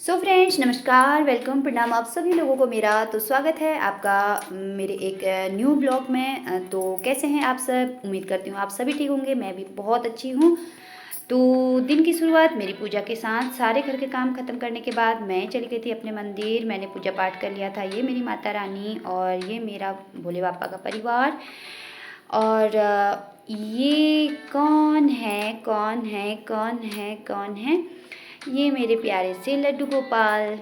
So friends, नमस्कार, welcome, प्रणाम आप सभी लोगों को मेरा तो स्वागत है आपका मेरे एक न्यू ब्लॉग में। तो कैसे हैं आप सब? उम्मीद करती हूँ आप सभी ठीक होंगे। मैं भी बहुत अच्छी हूँ। तो दिन की शुरुआत मेरी पूजा के साथ सारे घर के काम ख़त्म करने के बाद मैं चली गई थी अपने मंदिर। मैंने पूजा पाठ कर लिया था। ये मेरी माता रानी और ये मेरा भोले बापा का परिवार। और ये कौन है कौन है कौन है कौन है? ये मेरे प्यारे से लड्डू गोपाल।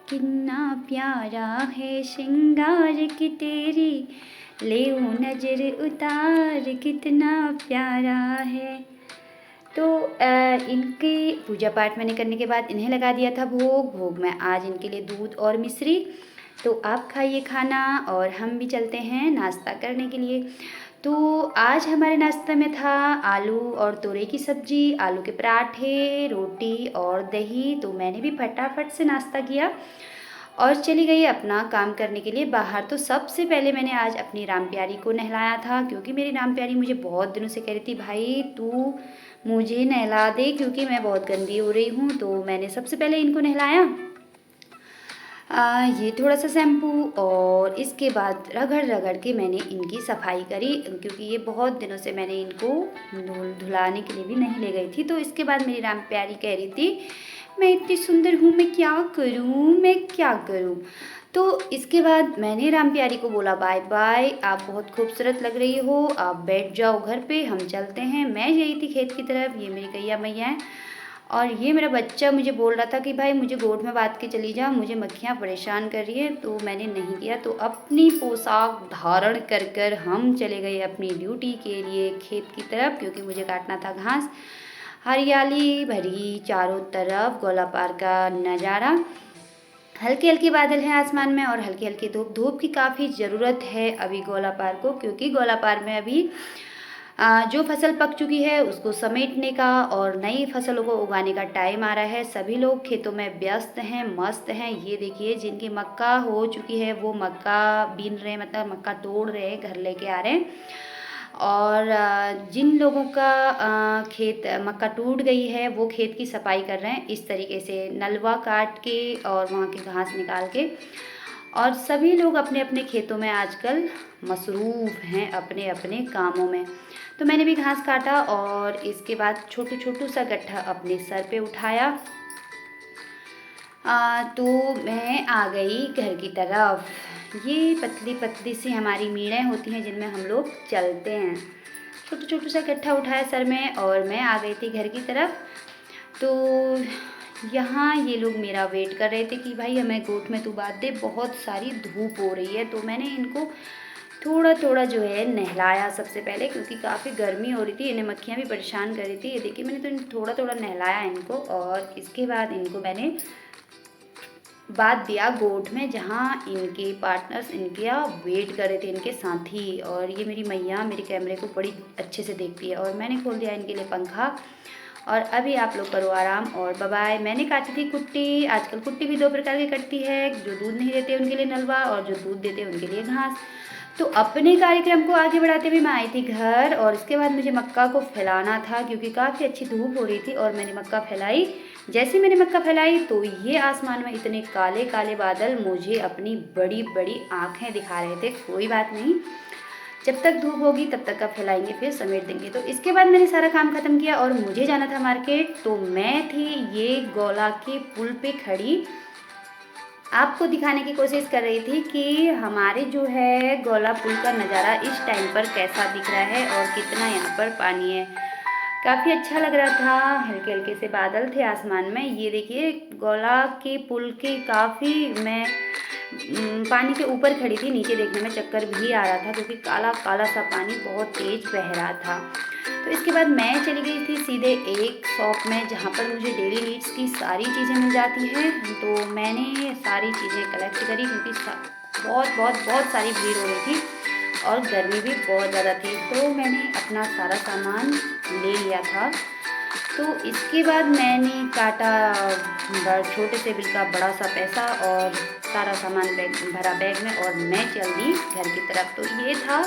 कितना प्यारा है श्रृंगार की तेरी, ले नजर उतार कितना प्यारा है। तो इनकी पूजा पाठ मैंने करने के बाद इन्हें लगा दिया था भोग में आज इनके लिए दूध और मिश्री। तो आप खाइए खाना और हम भी चलते हैं नाश्ता करने के लिए। तो आज हमारे नाश्ते में था आलू और तोरई की सब्ज़ी, आलू के पराठे, रोटी और दही। तो मैंने भी फटाफट से नाश्ता किया और चली गई अपना काम करने के लिए बाहर। तो सबसे पहले मैंने आज अपनी राम प्यारी को नहलाया था, क्योंकि मेरी राम प्यारी मुझे बहुत दिनों से कह रही थी भाई तू मुझे नहला दे क्योंकि मैं बहुत गंदी हो रही हूँ। तो मैंने सबसे पहले इनको नहलाया। ये थोड़ा सा शैम्पू और इसके बाद रगड़ रगड़ के मैंने इनकी सफाई करी, क्योंकि ये बहुत दिनों से मैंने इनको धुलाने के लिए भी नहीं ले गई थी। तो इसके बाद मेरी राम प्यारी कह रही थी मैं इतनी सुंदर हूँ, मैं क्या करूँ मैं क्या करूँ। तो इसके बाद मैंने राम प्यारी को बोला बाय बाय, आप बहुत खूबसूरत लग रही हो, आप बैठ जाओ घर पे, हम चलते हैं। मैं गई थी खेत की तरफ। ये मेरी गैया मैया है और ये मेरा बच्चा मुझे बोल रहा था कि भाई मुझे गोद में बांध के चली जा, मुझे मक्खियाँ परेशान कर रही है। तो मैंने नहीं किया। तो अपनी पोशाक धारण कर कर हम चले गए अपनी ड्यूटी के लिए खेत की तरफ, क्योंकि मुझे काटना था घास। हरियाली भरी चारों तरफ गोलापार का नज़ारा। हल्के हल्के बादल हैं आसमान में और हल्की हल्की धूप की काफ़ी ज़रूरत है अभी गोलापार को, क्योंकि गोलापार में अभी जो फसल पक चुकी है उसको समेटने का और नई फसलों को उगाने का टाइम आ रहा है। सभी लोग खेतों में व्यस्त हैं, मस्त हैं। ये देखिए जिनकी मक्का हो चुकी है वो मक्का बीन रहे हैं, मतलब मक्का तोड़ रहे हैं, घर लेके आ रहे हैं। और जिन लोगों का खेत मक्का टूट गई है वो खेत की सफाई कर रहे हैं, इस तरीके से नलवा काट के और वहाँ की घास निकाल के। और सभी लोग अपने अपने खेतों में आजकल मसरूफ़ हैं अपने अपने कामों में। तो मैंने भी घास काटा और इसके बाद छोटू छोटू सा गट्ठा अपने सर पे उठाया। तो मैं आ गई घर की तरफ। ये पतली पतली सी हमारी मीड़ें होती हैं जिनमें हम लोग चलते हैं। छोटू छोटू सा गट्ठा उठाया सर में और मैं आ गई थी घर की तरफ। तो यहाँ ये लोग मेरा वेट कर रहे थे कि भाई हमें गोद में तू बांध दे, बहुत सारी धूप हो रही है। तो मैंने इनको थोड़ा थोड़ा जो है नहलाया सबसे पहले, क्योंकि काफ़ी गर्मी हो रही थी, इन्हें मक्खियाँ भी परेशान कर रही थी। ये देखिए मैंने तो थोड़ा थोड़ा नहलाया इनको और इसके बाद इनको मैंने बात दिया गोठ में, जहाँ इनके पार्टनर्स इनके वेट कर रहे थे, इनके साथी। और ये मेरी मैया मेरे कैमरे को बड़ी अच्छे से देखती है और मैंने खोल दिया इनके लिए पंखा। और अभी आप लोग करो आराम और बाय बाय। मैंने काटी थी कुट्टी। आजकल कुट्टी भी दो प्रकार की कटती है, जो दूध नहीं देते उनके लिए नलवा और जो दूध देते उनके लिए घास। तो अपने कार्यक्रम को आगे बढ़ाते हुए मैं आई थी घर और इसके बाद मुझे मक्का को फैलाना था, क्योंकि काफ़ी अच्छी धूप हो रही थी। और मैंने मक्का फैलाई। जैसे मैंने मक्का फैलाई तो ये आसमान में इतने काले काले बादल मुझे अपनी बड़ी बड़ी आँखें दिखा रहे थे। कोई बात नहीं, जब तक धूप होगी तब तक का फैलाएंगे, फिर समेट देंगे। तो इसके बाद मैंने सारा काम ख़त्म किया और मुझे जाना था मार्केट। तो मैं थी ये गोला के पुल पे खड़ी, आपको दिखाने की कोशिश कर रही थी कि हमारे जो है गोला पुल का नज़ारा इस टाइम पर कैसा दिख रहा है और कितना यहाँ पर पानी है। काफ़ी अच्छा लग रहा था, हल्के हल्के से बादल थे आसमान में। ये देखिए गोला के पुल के काफ़ी मैं पानी के ऊपर खड़ी थी, नीचे देखने में चक्कर भी आ रहा था, क्योंकि काला काला सा पानी बहुत तेज़ बह रहा था। तो इसके बाद मैं चली गई थी सीधे एक शॉप में, जहाँ पर मुझे डेली नीड्स की सारी चीज़ें मिल जाती हैं। तो मैंने सारी चीज़ें कलेक्ट करी, क्योंकि बहुत बहुत बहुत सारी भीड़ हो रही थी और गर्मी भी बहुत ज़्यादा थी। तो मैंने अपना सारा सामान ले लिया था। तो इसके बाद मैंने काटा छोटे से बिल का बड़ा सा पैसा और सारा सामान भरा बैग में और मैं चल दी घर की तरफ। तो ये था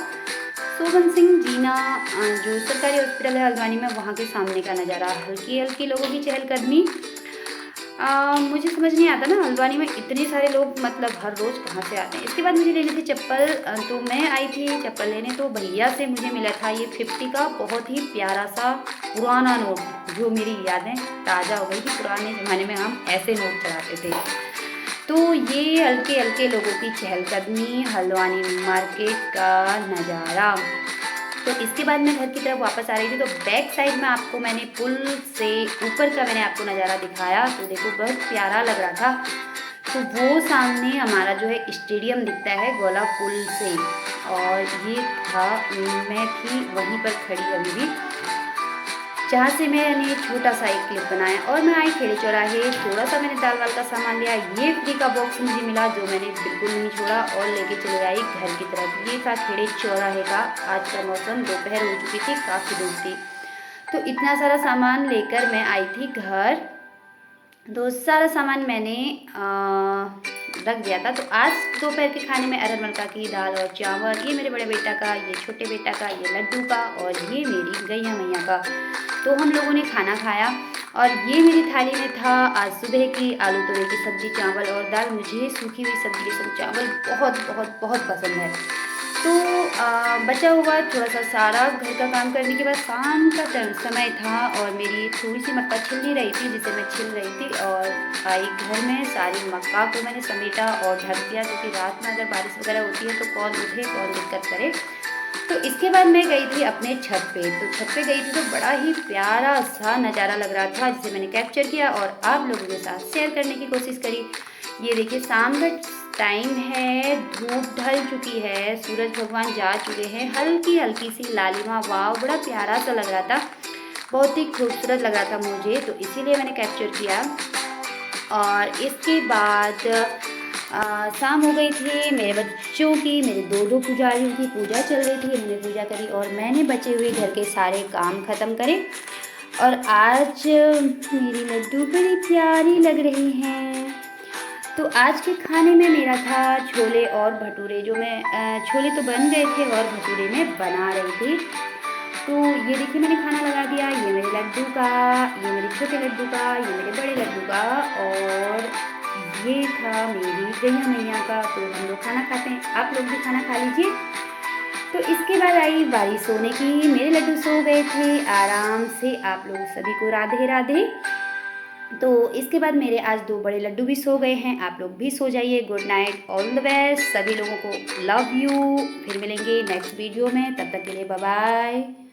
शोभन सिंह जीना, जो सरकारी हॉस्पिटल है हल्द्वानी में, वहाँ के सामने का नज़ारा। हल्की हल्की लोगों की चहलकदमी। मुझे समझ नहीं आता ना, हल्द्वानी में इतने सारे लोग मतलब हर रोज़ कहाँ से आते हैं। इसके बाद मुझे लेनी थी चप्पल, तो मैं आई थी चप्पल लेने, तो भैया से मुझे मिला था ये 50 का बहुत ही प्यारा सा पुराना नोट, जो मेरी यादें ताज़ा हो गई थी। पुराने ज़माने में हम ऐसे नोट चलाते थे। तो ये हल्के हल्के लोगों की चहलकदमी, हल्द्वानी मार्केट का नज़ारा। तो इसके बाद मैं घर की तरफ वापस आ रही थी, तो बैक साइड में आपको मैंने पुल से ऊपर का मैंने आपको नज़ारा दिखाया, तो देखो बहुत प्यारा लग रहा था। तो वो सामने हमारा जो है स्टेडियम दिखता है गोला पुल से, और ये था, मैं थी वहीं पर खड़ी अभी भी, जहाँ से मैंने छोटा सा एक क्लिप बनाया। और मैं आई खेड़े चौराहे, थोड़ा सा मैंने दाल वाल का सामान लिया, ये फ्री का बॉक्स मुझे मिला जो मैंने बिल्कुल नहीं छोड़ा और लेके चले आई घर की तरफ। ये था खेड़े चौराहे का आज का मौसम, दोपहर हो चुकी थी, काफ़ी धूप थी। तो इतना सारा सामान लेकर मैं आई थी घर, तो सारा सामान मैंने रख दिया था। तो आज दोपहर के खाने में अरहर मलका की दाल और चावल, ये मेरे बड़े बेटा का, ये छोटे बेटा का, ये लड्डू का, और ये मेरी गैया मैया का। तो हम लोगों ने खाना खाया, और ये मेरी थाली में था आज सुबह की आलू तोरई की सब्ज़ी, चावल और दाल। मुझे सूखी हुई सब्ज़ी के साथ चावल बहुत बहुत बहुत पसंद है। तो बचा हुआ थोड़ा सा सारा घर का काम करने के बाद शाम का समय था, और मेरी थोड़ी सी मक्का छिल नहीं रही थी, जिसे मैं छिल रही थी, और आई घर में सारी मक्का को मैंने समेटा और ढक दिया, क्योंकि रात में अगर बारिश वगैरह होती है तो कौन उठे कौन दिक्कत करे। तो इसके बाद मैं गई थी अपने छत पे, तो छत पे गई थी तो बड़ा ही प्यारा सा नज़ारा लग रहा था, जिसे मैंने कैप्चर किया और आप लोगों के साथ शेयर करने की कोशिश करी। ये देखिए शाम का टाइम है, धूप ढल चुकी है, सूरज भगवान जा चुके हैं, हल्की हल्की सी लालिमा, वाव बड़ा प्यारा सा लग रहा था, बहुत ही खूबसूरत लग रहा था मुझे, तो इसीलिए मैंने कैप्चर किया। और इसके बाद शाम हो गई थी, मेरे बच्चों की, मेरे दो पुजारियों की पूजा चल रही थी, उन्होंने पूजा करी और मैंने बचे हुए घर के सारे काम ख़त्म करे। और आज मेरी लड्डू बड़ी प्यारी लग रही हैं। तो आज के खाने में मेरा था छोले और भटूरे, जो मैं छोले तो बन गए थे और भटूरे में बना रही थी। तो ये देखिए मैंने खाना लगा दिया, ये मेरे लड्डू का, ये मेरे छोटे लड्डू का, ये मेरे बड़े लड्डू का, और ये था मेरी गैया मैया का। तो हम लोग खाना खाते हैं, आप लोग भी खाना खा लीजिए। तो इसके बाद आई बारी सोने की, मेरे लड्डू सो गए थे आराम से, आप लोग सभी को राधे राधे। तो इसके बाद मेरे आज 2 बड़े लड्डू भी सो गए हैं, आप लोग भी सो जाइए। Good night, all the best, सभी लोगों को लव यू। फिर मिलेंगे नेक्स्ट वीडियो में, तब तक के लिए बाय बाय।